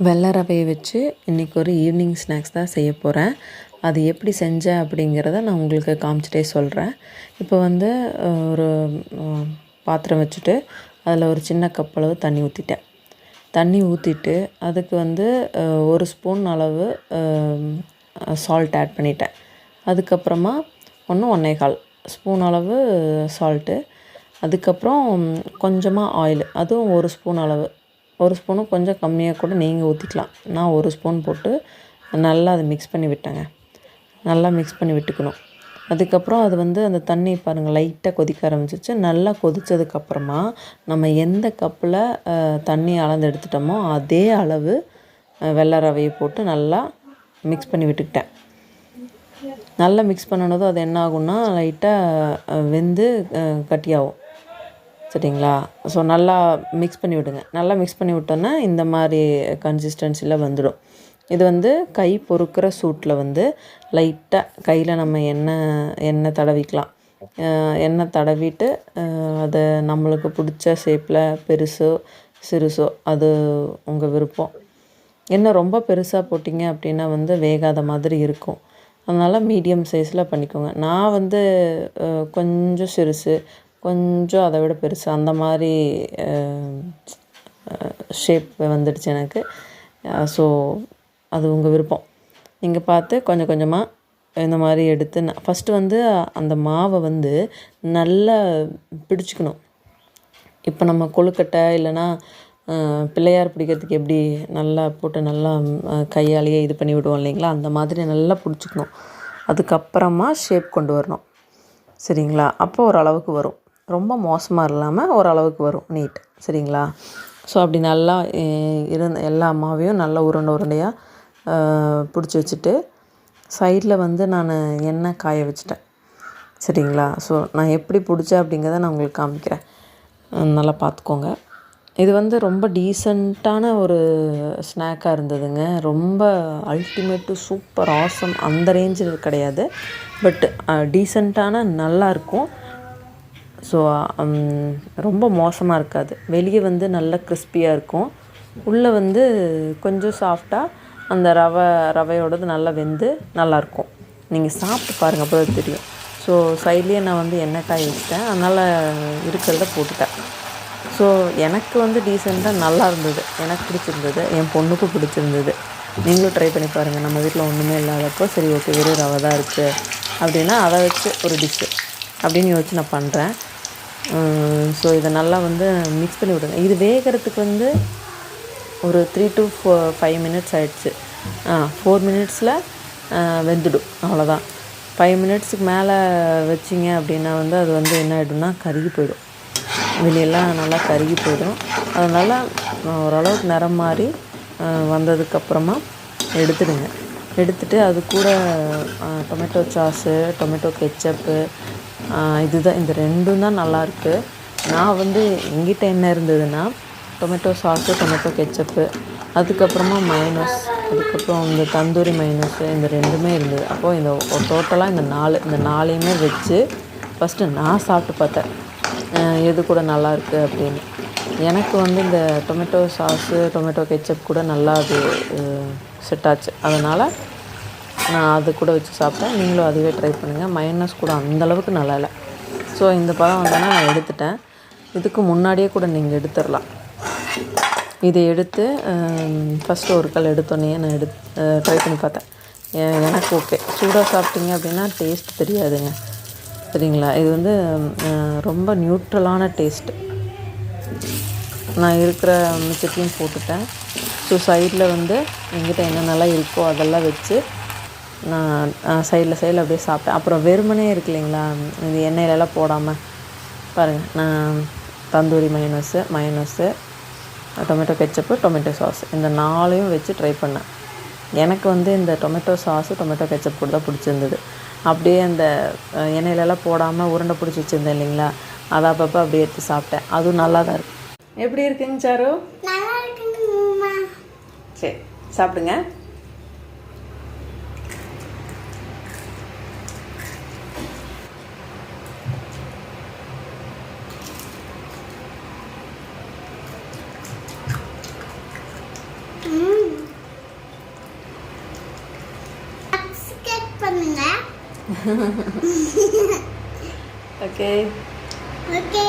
வெள்ளை ரவையை வச்சு இன்றைக்கி ஒரு ஈவினிங் ஸ்நாக்ஸ் தான் செய்ய போகிறேன். அது எப்படி செஞ்சேன் அப்படிங்கிறத நான் உங்களுக்கு காமிச்சிட்டே சொல்கிறேன். இப்போ வந்து ஒரு பாத்திரம் வச்சுட்டு அதில் ஒரு சின்ன கப் அளவு தண்ணி ஊற்றிட்டேன். தண்ணி ஊற்றிட்டு அதுக்கு வந்து 1 ஸ்பூன் அளவு சால்ட் ஆட் பண்ணிட்டேன். அதுக்கப்புறமா 1 1/4 ஸ்பூன் அளவு சால்ட்டு, அதுக்கப்புறம் கொஞ்சமாக ஆயில், அதுவும் 1 ஸ்பூன் அளவு. 1 ஸ்பூனும் கொஞ்சம் கம்மியாக கூட நீங்கள் ஊற்றிக்கலாம். நான் 1 ஸ்பூன் போட்டு நல்லா அதை மிக்ஸ் பண்ணி விட்டேங்க. நல்லா மிக்ஸ் பண்ணி விட்டுக்கணும். அதுக்கப்புறம் அது வந்து அந்த தண்ணி பாருங்கள் லைட்டாக கொதிக்க ஆரம்பிச்சிச்சு. நல்லா கொதித்ததுக்கப்புறமா நம்ம எந்த கப்பில் தண்ணி அளந்து எடுத்துட்டோமோ அதே அளவு வெள்ளை ரவையை போட்டு நல்லா மிக்ஸ் பண்ணி விட்டுக்கிட்டேன். நல்லா மிக்ஸ் பண்ணினதும் அது என்ன ஆகும்னா லைட்டாக வெந்து கட்டியாகும். சரிங்களா? ஸோ நல்லா மிக்ஸ் பண்ணி விடுங்க. நல்லா மிக்ஸ் பண்ணி விட்டோன்னா இந்த மாதிரி கன்சிஸ்டன்சியில் வந்துடும். இது வந்து கை பொறுக்கிற சூட்டில் வந்து லைட்டாக கையில் நம்ம எண்ணெய் தடவிக்கலாம். எண்ணெய் தடவிட்டு அதை நம்மளுக்கு பிடிச்ச ஷேப்பில் பெருசோ சிறுசோ அது உங்கள் விருப்பம். எண்ணெய் ரொம்ப பெருசாக போட்டிங்க அப்படின்னா வந்து வேகாத மாதிரி இருக்கும். அதனால் மீடியம் சைஸில் பண்ணிக்கோங்க. நான் வந்து கொஞ்சம் சிறுசு, கொஞ்சம் அதை விட பெருசு அந்த மாதிரி ஷேப் வந்துடுச்சு எனக்கு. ஸோ அது உங்கள் விருப்பம். நீங்கள் பார்த்து கொஞ்சம் கொஞ்சமாக இந்த மாதிரி எடுத்து ஃபஸ்ட்டு வந்து அந்த மாவை வந்து நல்லா பிடிச்சிக்கணும். இப்போ நம்ம கொழுக்கட்டை இல்லைன்னா பிள்ளையார் பிடிக்கிறதுக்கு எப்படி நல்லா போட்டு நல்லா கையாலேயே இது பண்ணி விடுவோம் இல்லைங்களா, அந்த மாதிரி நல்லா பிடிச்சிக்கணும். அதுக்கப்புறமா ஷேப் கொண்டு வரணும். சரிங்களா? அப்போ ஓரளவுக்கு வரும். ரொம்ப மோசமாக இல்லாமல் ஓரளவுக்கு வரும் நீட். சரிங்களா? ஸோ அப்படி நல்லா எல்லா மாவையும் நல்லா உருண்டையாக பிடிச்சி வச்சுட்டு சைடில் வந்து நான் எண்ணெய் காய வச்சுட்டேன். சரிங்களா? ஸோ நான் எப்படி பிடிச்சேன் அப்படிங்கிறத நான் உங்களுக்கு காமிக்கிறேன். நல்லா பார்த்துக்கோங்க. இது வந்து ரொம்ப டீசெண்டான ஒரு ஸ்நாக்காக இருந்ததுங்க. ரொம்ப அல்டிமேட்டு சூப்பர் ஆசம் அந்த ரேஞ்சில் கிடையாது. பட் டீசெண்டான நல்லாயிருக்கும். ஸோ ரொம்ப மோசமாக இருக்காது. வெளியே வந்து நல்லா கிறிஸ்பியாக இருக்கும். உள்ளே வந்து கொஞ்சம் சாஃப்டாக அந்த ரவையோடது நல்லா வெந்து நல்லாயிருக்கும். நீங்கள் சாப்பிட்டு பாருங்கள், அப்போ தான் தெரியும். ஸோ சைட்லேயே நான் வந்து எண்ணெய் காய வச்சுட்டேன். அதனால் இருக்கிறத போட்டுட்டேன். ஸோ எனக்கு வந்து டீசெண்டாக நல்லா இருந்தது. எனக்கு பிடிச்சிருந்தது, என் பொண்ணுக்கும் பிடிச்சிருந்தது. நீங்களும் ட்ரை பண்ணி பாருங்கள். நம்ம வீட்டில் ஒன்றுமே இல்லாதப்போ சரி ஓகே வெறும் ரவை தான் இருக்குது அப்படின்னா அதை வச்சு ஒரு டிஷ்ஷு அப்படின்னு யோசிச்சு நான் பண்ணுறேன். ஸோ இதை நல்லா வந்து மிக்ஸ் பண்ணி விடுங்க. இது வேகிறதுக்கு வந்து ஒரு 3 to 5 மினிட்ஸ் ஆகிடுச்சு. 4 மினிட்ஸில் வெந்துடும். அவ்வளோதான். 5 மினிட்ஸுக்கு மேலே வச்சிங்க அப்படின்னா வந்து அது வந்து என்ன ஆகிடும்னா கருகி போயிடும். வெளியெல்லாம் நல்லா கருகி போயிடும். அதனால் ஓரளவுக்கு நிறம் மாறி வந்ததுக்கப்புறமா எடுத்துடுங்க. எடுத்துகிட்டு அது கூட டொமேட்டோ சாஸு, டொமேட்டோ கெச்சப்பு, இதுதான், இந்த ரெண்டும் தான் நல்லாயிருக்கு. நான் வந்து எங்கிட்ட என்ன இருந்ததுன்னா டொமேட்டோ சாஸு, டொமேட்டோ கெச்சப்பு, அதுக்கப்புறமா மைனஸ், அதுக்கப்புறம் இந்த தந்தூரி மைனஸு, இந்த 2மே இருந்தது. அப்போது இந்த டோட்டலாக இந்த 4யுமே வச்சு ஃபஸ்ட்டு நான் சாப்பிட்டு பார்த்தேன் எது கூட நல்லாயிருக்கு அப்படின்னு. எனக்கு வந்து இந்த டொமேட்டோ சாஸு, டொமேட்டோ கெச்சப் கூட நல்லா அது செட் ஆச்சு. அதனால் நான் அது கூட வச்சு சாப்பிட்டேன். நீங்களும் அதுவே ட்ரை பண்ணுங்கள். மைனஸ் கூட அந்தளவுக்கு நல்லா இல்லை. ஸோ இந்த பழம் வந்தோன்னா நான் எடுத்துட்டேன். இதுக்கு முன்னாடியே கூட நீங்கள் எடுத்துடலாம். இதை எடுத்து ஃபஸ்ட்டு ஒரு கல் எடுத்தோன்னே நான் ட்ரை பண்ணி பார்த்தேன். எனக்கு ஓகே. சூடாக சாப்பிட்டீங்க அப்படின்னா டேஸ்ட் தெரியாதுங்க. சரிங்களா? இது வந்து ரொம்ப நியூட்ரலான டேஸ்ட்டு. நான் இருக்கிற மிச்சத்தையும் போட்டுட்டேன். ஸோ சைடில் வந்து எங்கிட்ட என்னென்னலாம் இருக்கோ அதெல்லாம் வச்சு நான் சைடில் அப்படியே சாப்பிட்டேன். அப்புறம் வெறுமனே இருக்கு இல்லைங்களா, இது எண்ணெயிலலாம் போடாமல் பாருங்கள். நான் tandoori minus, tomato ketchup, tomato sauce, இந்த 4யும் வச்சு ட்ரை பண்ணேன். எனக்கு வந்து இந்த டொமேட்டோ சாஸு, டொமேட்டோ கெச்சப் கூட தான் பிடிச்சிருந்தது. அப்படியே அந்த எண்ணெயிலலாம் போடாமல் உருண்டை பிடிச்சி வச்சுருந்தேன் இல்லைங்களா, அதை அப்பப்போ அப்படியே எடுத்து சாப்பிட்டேன். அதுவும் நல்லா தான் இருக்குது. எப்படி இருக்குங்க சாரு? சரி சாப்பிடுங்க. பண்ணுங்க. Okay okay.